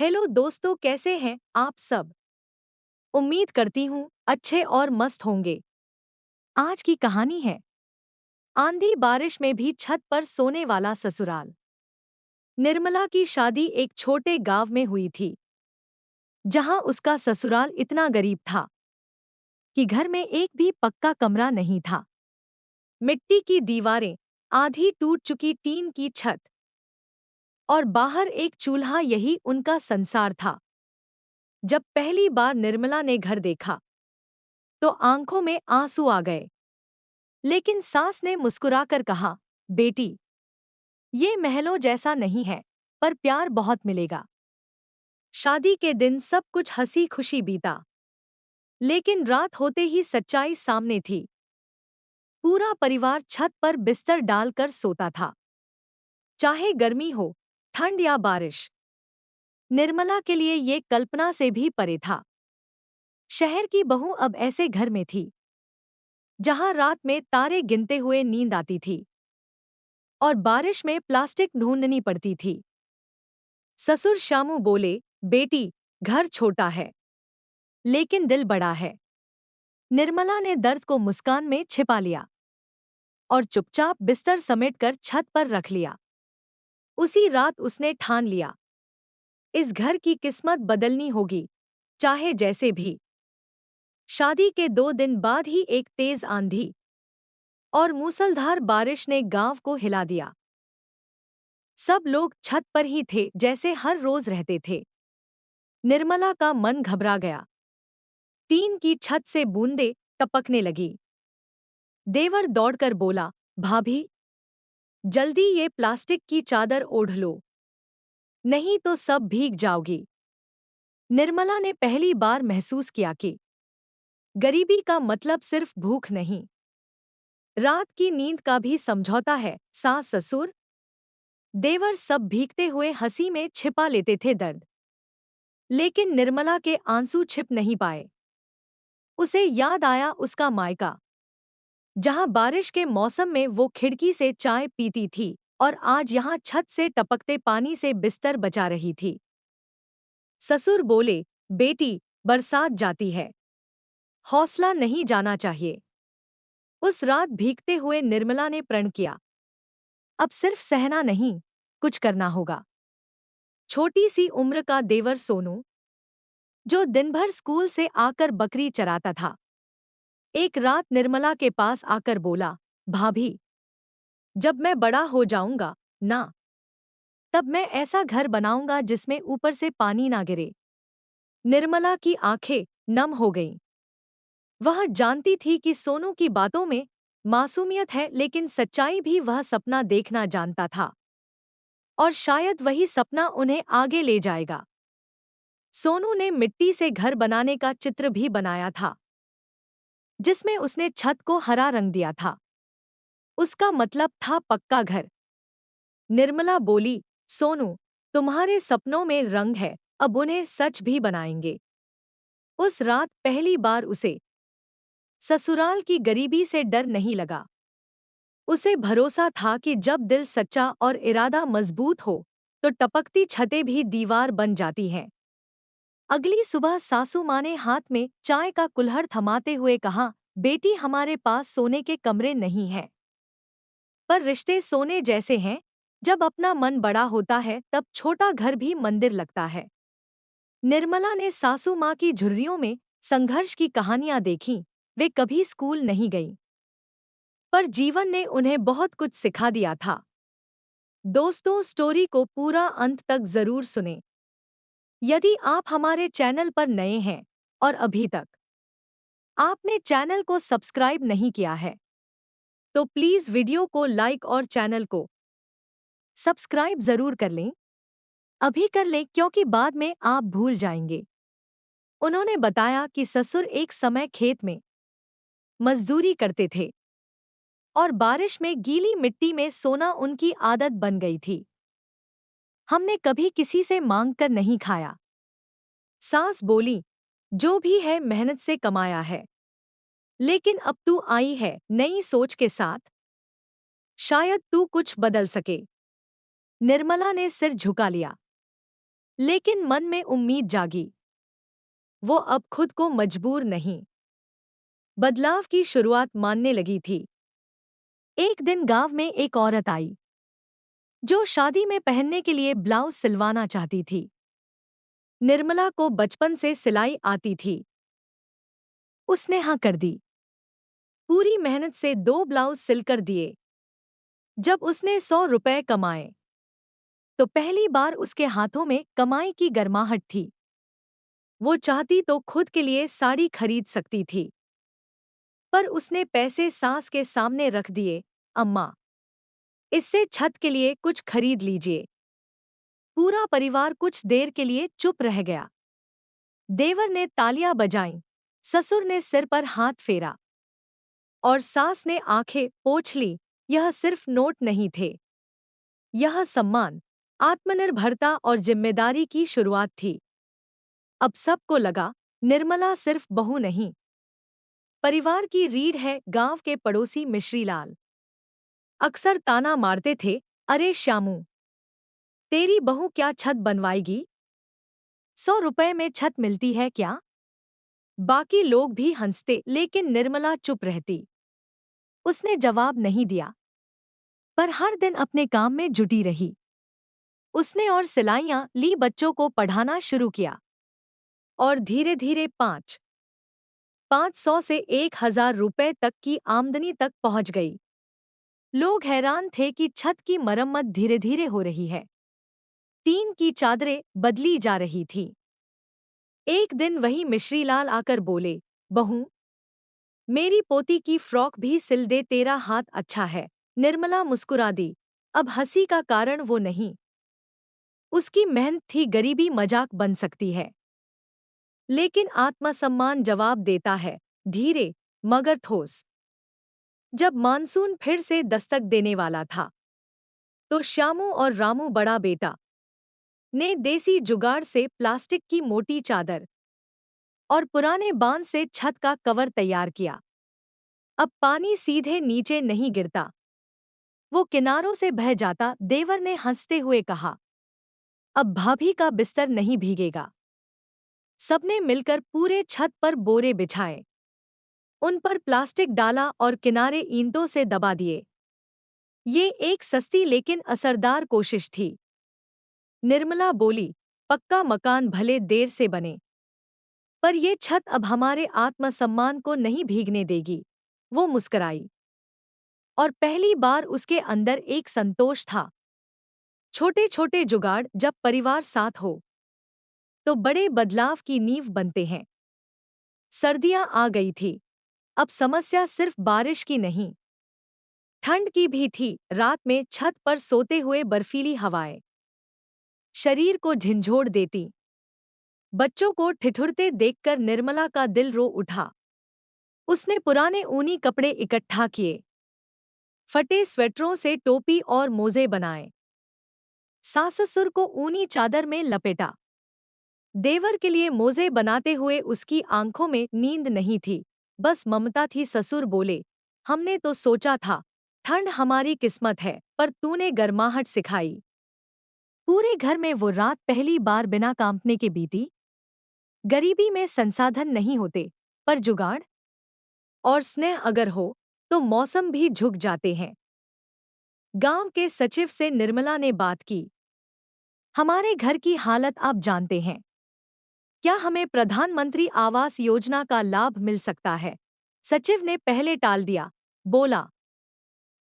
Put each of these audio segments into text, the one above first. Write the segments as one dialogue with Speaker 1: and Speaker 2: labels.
Speaker 1: Hello दोस्तों, कैसे हैं आप सब। उम्मीद करती हूँ अच्छे और मस्त होंगे। आज की कहानी है आंधी बारिश में भी छत पर सोने वाला ससुराल। निर्मला की शादी एक छोटे गांव में हुई थी, जहां उसका ससुराल इतना गरीब था कि घर में एक भी पक्का कमरा नहीं था। मिट्टी की दीवारें, आधी टूट चुकी टीन की छत और बाहर एक चूल्हा, यही उनका संसार था। जब पहली बार निर्मला ने घर देखा तो आंखों में आंसू आ गए। लेकिन सास ने मुस्कुराकर कहा, बेटी, ये महलों जैसा नहीं है, पर प्यार बहुत मिलेगा। शादी के दिन सब कुछ हंसी खुशी बीता, लेकिन रात होते ही सच्चाई सामने थी। पूरा परिवार छत पर बिस्तर डालकर सोता था, चाहे गर्मी हो, ठंड या बारिश। निर्मला के लिए ये कल्पना से भी परे था। शहर की बहू अब ऐसे घर में थी जहां रात में तारे गिनते हुए नींद आती थी और बारिश में प्लास्टिक ढूंढनी पड़ती थी। ससुर शामू बोले, बेटी, घर छोटा है लेकिन दिल बड़ा है। निर्मला ने दर्द को मुस्कान में छिपा लिया और चुपचाप बिस्तर समेटकर छत पर रख लिया। उसी रात उसने ठान लिया, इस घर की किस्मत बदलनी होगी, चाहे जैसे भी। शादी के 2 दिन बाद ही एक तेज आंधी और मूसलधार बारिश ने गांव को हिला दिया। सब लोग छत पर ही थे, जैसे हर रोज रहते थे। निर्मला का मन घबरा गया। टीन की छत से बूंदें टपकने लगी। देवर दौड़कर बोला, भाभी, जल्दी ये प्लास्टिक की चादर ओढ़ लो, नहीं तो सब भीग जाओगी। निर्मला ने पहली बार महसूस किया कि गरीबी का मतलब सिर्फ भूख नहीं, रात की नींद का भी समझौता है। सास, ससुर, देवर सब भीगते हुए हंसी में छिपा लेते थे दर्द। लेकिन निर्मला के आंसू छिप नहीं पाए। उसे याद आया उसका मायका, जहां बारिश के मौसम में वो खिड़की से चाय पीती थी और आज यहां छत से टपकते पानी से बिस्तर बचा रही थी। ससुर बोले, बेटी, बरसात जाती है, हौसला नहीं जाना चाहिए। उस रात भीगते हुए निर्मला ने प्रण किया, अब सिर्फ सहना नहीं, कुछ करना होगा। छोटी सी उम्र का देवर सोनू, जो दिन भर स्कूल से आकर बकरी चराता था, एक रात निर्मला के पास आकर बोला, भाभी, जब मैं बड़ा हो जाऊंगा ना, तब मैं ऐसा घर बनाऊंगा जिसमें ऊपर से पानी ना गिरे। निर्मला की आंखें नम हो गईं। वह जानती थी कि सोनू की बातों में मासूमियत है, लेकिन सच्चाई भी वह सपना देखना जानता था, और शायद वही सपना उन्हें आगे ले जाएगा। सोनू ने मिट्टी से घर बनाने का चित्र भी बनाया था, जिसमें उसने छत को हरा रंग दिया था। उसका मतलब था पक्का घर। निर्मला बोली, सोनू, तुम्हारे सपनों में रंग है, अब उन्हें सच भी बनाएंगे। उस रात पहली बार उसे ससुराल की गरीबी से डर नहीं लगा। उसे भरोसा था कि जब दिल सच्चा और इरादा मजबूत हो, तो टपकती छतें भी दीवार बन जाती हैं। अगली सुबह सासू माँ ने हाथ में चाय का कुल्हड़ थमाते हुए कहा, बेटी, हमारे पास सोने के कमरे नहीं हैं, पर रिश्ते सोने जैसे हैं। जब अपना मन बड़ा होता है, तब छोटा घर भी मंदिर लगता है। निर्मला ने सासू माँ की झुर्रियों में संघर्ष की कहानियां देखीं। वे कभी स्कूल नहीं गईं, पर जीवन ने उन्हें बहुत कुछ सिखा दिया था। दोस्तों, स्टोरी को पूरा अंत तक जरूर सुनें। यदि आप हमारे चैनल पर नए हैं और अभी तक आपने चैनल को सब्सक्राइब नहीं किया है, तो प्लीज वीडियो को लाइक और चैनल को सब्सक्राइब जरूर कर लें। अभी कर लें, क्योंकि बाद में आप भूल जाएंगे। उन्होंने बताया कि ससुर एक समय खेत में मजदूरी करते थे और बारिश में गीली मिट्टी में सोना उनकी आदत बन गई थी। हमने कभी किसी से मांग कर नहीं खाया। सास बोली, जो भी है मेहनत से कमाया है, लेकिन अब तू आई है नई सोच के साथ, शायद तू कुछ बदल सके। निर्मला ने सिर झुका लिया, लेकिन मन में उम्मीद जागी। वो अब खुद को मजबूर नहीं, बदलाव की शुरुआत मानने लगी थी। एक दिन गांव में एक औरत आई जो शादी में पहनने के लिए ब्लाउज सिलवाना चाहती थी। निर्मला को बचपन से सिलाई आती थी। उसने हाँ कर दी। पूरी मेहनत से 2 ब्लाउज सिलकर दिए। जब उसने 100 रुपए कमाए तो पहली बार उसके हाथों में कमाई की गर्माहट थी। वो चाहती तो खुद के लिए साड़ी खरीद सकती थी, पर उसने पैसे सास के सामने रख दिए। अम्मा, इससे छत के लिए कुछ खरीद लीजिए। पूरा परिवार कुछ देर के लिए चुप रह गया। देवर ने तालियां बजाईं, ससुर ने सिर पर हाथ फेरा और सास ने आंखें पोंछ ली। यह सिर्फ नोट नहीं थे, यह सम्मान, आत्मनिर्भरता और जिम्मेदारी की शुरुआत थी। अब सबको लगा निर्मला सिर्फ बहू नहीं, परिवार की रीढ़ है। गांव के पड़ोसी मिश्रीलाल अक्सर ताना मारते थे, अरे श्यामू, तेरी बहू क्या छत बनवाएगी? 100 रुपए में छत मिलती है क्या? बाकी लोग भी हंसते, लेकिन निर्मला चुप रहती। उसने जवाब नहीं दिया, पर हर दिन अपने काम में जुटी रही। उसने और सिलाइयां ली, बच्चों को पढ़ाना शुरू किया और धीरे धीरे 500 से 1000 रुपए तक की आमदनी तक पहुंच गई। लोग हैरान थे कि छत की मरम्मत धीरे धीरे हो रही है। टीन की चादरें बदली जा रही थी। एक दिन वही मिश्रीलाल आकर बोले, बहू, मेरी पोती की फ्रॉक भी सिल दे, तेरा हाथ अच्छा है। निर्मला मुस्कुरा दी। अब हंसी का कारण वो नहीं, उसकी मेहनत थी। गरीबी मजाक बन सकती है, लेकिन आत्मसम्मान जवाब देता है, धीरे मगर ठोस। जब मानसून फिर से दस्तक देने वाला था, तो श्यामू और रामू, बड़ा बेटा, ने देसी जुगाड़ से प्लास्टिक की मोटी चादर और पुराने बांस से छत का कवर तैयार किया। अब पानी सीधे नीचे नहीं गिरता, वो किनारों से बह जाता। देवर ने हंसते हुए कहा, अब भाभी का बिस्तर नहीं भीगेगा। सबने मिलकर पूरे छत पर बोरे बिछाए, उन पर प्लास्टिक डाला और किनारे ईंटों से दबा दिए। ये एक सस्ती लेकिन असरदार कोशिश थी। निर्मला बोली, पक्का मकान भले देर से बने, पर ये छत अब हमारे आत्मसम्मान को नहीं भीगने देगी। वो मुस्कुराई और पहली बार उसके अंदर एक संतोष था। छोटे छोटे जुगाड़ जब परिवार साथ हो तो बड़े बदलाव की नींव बनते हैं। सर्दियां आ गई थी। अब समस्या सिर्फ बारिश की नहीं, ठंड की भी थी। रात में छत पर सोते हुए बर्फीली हवाएं शरीर को झंझोड़ देती। बच्चों को ठिठुरते देखकर निर्मला का दिल रो उठा। उसने पुराने ऊनी कपड़े इकट्ठा किए, फटे स्वेटरों से टोपी और मोजे बनाए। सास-ससुर को ऊनी चादर में लपेटा। देवर के लिए मोजे बनाते हुए उसकी आंखों में नींद नहीं थी, बस ममता थी। ससुर बोले, हमने तो सोचा था ठंड हमारी किस्मत है, पर तूने गर्माहट सिखाई। पूरे घर में वो रात पहली बार बिना कांपने के बीती। गरीबी में संसाधन नहीं होते, पर जुगाड़ और स्नेह अगर हो तो मौसम भी झुक जाते हैं। गांव के सचिव से निर्मला ने बात की। हमारे घर की हालत आप जानते हैं, क्या हमें प्रधानमंत्री आवास योजना का लाभ मिल सकता है? सचिव ने पहले टाल दिया, बोला,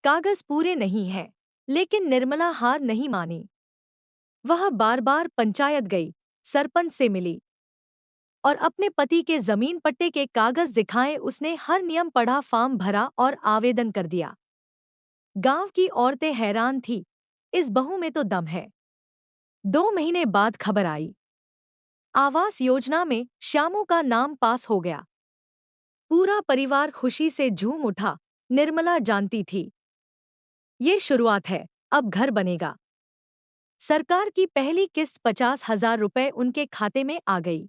Speaker 1: कागज पूरे नहीं है। लेकिन निर्मला हार नहीं मानी। वह बार बार पंचायत गई, सरपंच से मिली और अपने पति के जमीन पट्टे के कागज दिखाए। उसने हर नियम पढ़ा, फॉर्म भरा और आवेदन कर दिया। गांव की औरतें हैरान थी, इस बहू में तो दम है। 2 महीने बाद खबर आई, आवास योजना में श्यामू का नाम पास हो गया। पूरा परिवार खुशी से झूम उठा। निर्मला जानती थी, ये शुरुआत है, अब घर बनेगा। सरकार की पहली किस्त 50,000 रुपए उनके खाते में आ गई।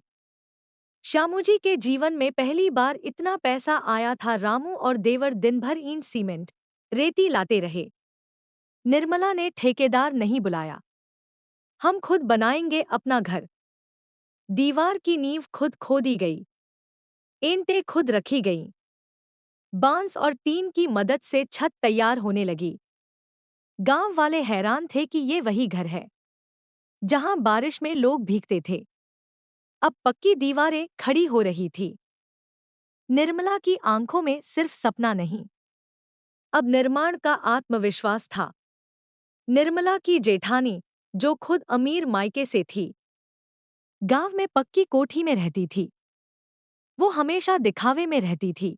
Speaker 1: श्यामूजी के जीवन में पहली बार इतना पैसा आया था। रामू और देवर दिन भर ईंट, सीमेंट, रेती लाते रहे। निर्मला ने ठेकेदार नहीं बुलाया, हम खुद बनाएंगे अपना घर। दीवार की नींव खुद खोदी गई, ईंटें खुद रखी गईं। बांस और टीन की मदद से छत तैयार होने लगी। गांव वाले हैरान थे कि ये वही घर है जहां बारिश में लोग भीगते थे। अब पक्की दीवारें खड़ी हो रही थी। निर्मला की आंखों में सिर्फ सपना नहीं, अब निर्माण का आत्मविश्वास था। निर्मला की जेठानी, जो खुद अमीर मायके से थी, गांव में पक्की कोठी में रहती थी। वो हमेशा दिखावे में रहती थी।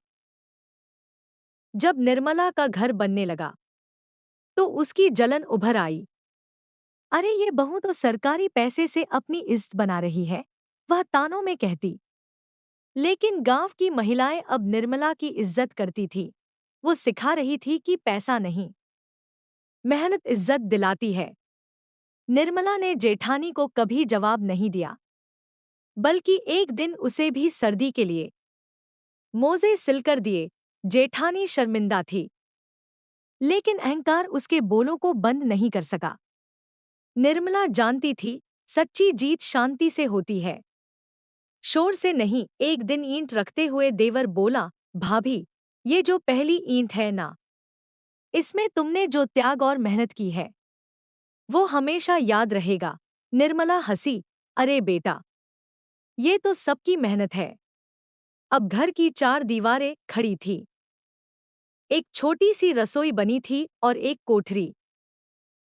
Speaker 1: जब निर्मला का घर बनने लगा तो उसकी जलन उभर आई। अरे ये बहू तो सरकारी पैसे से अपनी इज्जत बना रही है, वह तानों में कहती। लेकिन गांव की महिलाएं अब निर्मला की इज्जत करती थी। वो सिखा रही थी कि पैसा नहीं, मेहनत इज्जत दिलाती है। निर्मला ने जेठानी को कभी जवाब नहीं दिया, बल्कि एक दिन उसे भी सर्दी के लिए मोजे सिलकर दिए। जेठानी शर्मिंदा थी, लेकिन अहंकार उसके बोलों को बंद नहीं कर सका। निर्मला जानती थी, सच्ची जीत शांति से होती है, शोर से नहीं। एक दिन ईंट रखते हुए देवर बोला, भाभी, ये जो पहली ईंट है ना, इसमें तुमने जो त्याग और मेहनत की है, वो हमेशा याद रहेगा। निर्मला हंसी, अरे बेटा, ये तो सबकी मेहनत है। अब घर की 4 दीवारें खड़ी थी। एक छोटी सी रसोई बनी थी और एक कोठरी,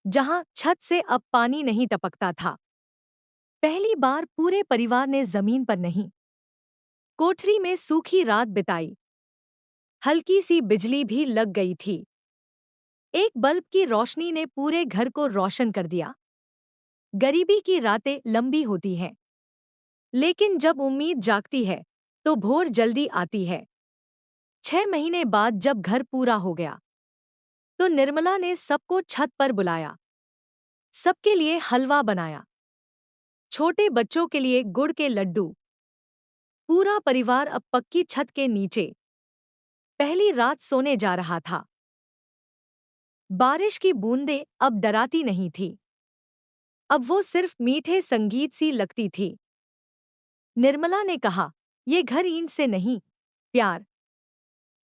Speaker 1: जहां छत से अब पानी नहीं टपकता था। पहली बार पूरे परिवार ने जमीन पर नहीं, कोठरी में सूखी रात बिताई। हल्की सी बिजली भी लग गई थी। एक बल्ब की रोशनी ने पूरे घर को रोशन कर दिया। गरीबी की रातें लंबी होती हैं, लेकिन जब उम्मीद जागती है तो भोर जल्दी आती है। 6 महीने बाद जब घर पूरा हो गया तो निर्मला ने सबको छत पर बुलाया। सबके लिए हलवा बनाया, छोटे बच्चों के लिए गुड़ के लड्डू। पूरा परिवार अब पक्की छत के नीचे पहली रात सोने जा रहा था। बारिश की बूंदें अब डराती नहीं थी, अब वो सिर्फ मीठे संगीत सी लगती थी। निर्मला ने कहा, ये घर ईंट से नहीं, प्यार,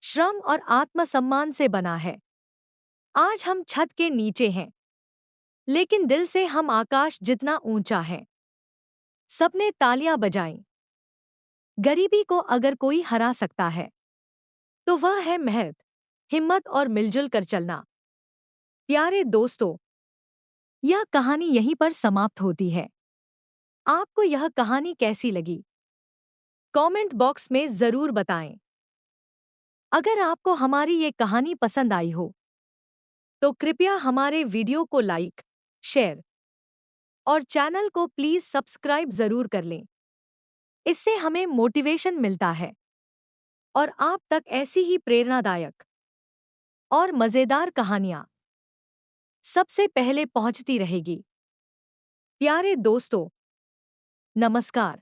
Speaker 1: श्रम और आत्मसम्मान से बना है। आज हम छत के नीचे हैं, लेकिन दिल से हम आकाश जितना ऊंचा है। सबने तालियां बजाईं। गरीबी को अगर कोई हरा सकता है तो वह है मेहनत, हिम्मत और मिलजुल कर चलना। प्यारे दोस्तों, यह कहानी यहीं पर समाप्त होती है। आपको यह कहानी कैसी लगी? कमेंट बॉक्स में जरूर बताएं। अगर आपको हमारी ये कहानी पसंद आई हो तो कृपया हमारे वीडियो को लाइक, शेयर और चैनल को प्लीज सब्सक्राइब जरूर कर लें। इससे हमें मोटिवेशन मिलता है और आप तक ऐसी ही प्रेरणादायक और मजेदार कहानियां सबसे पहले पहुंचती रहेगी। प्यारे दोस्तों, नमस्कार।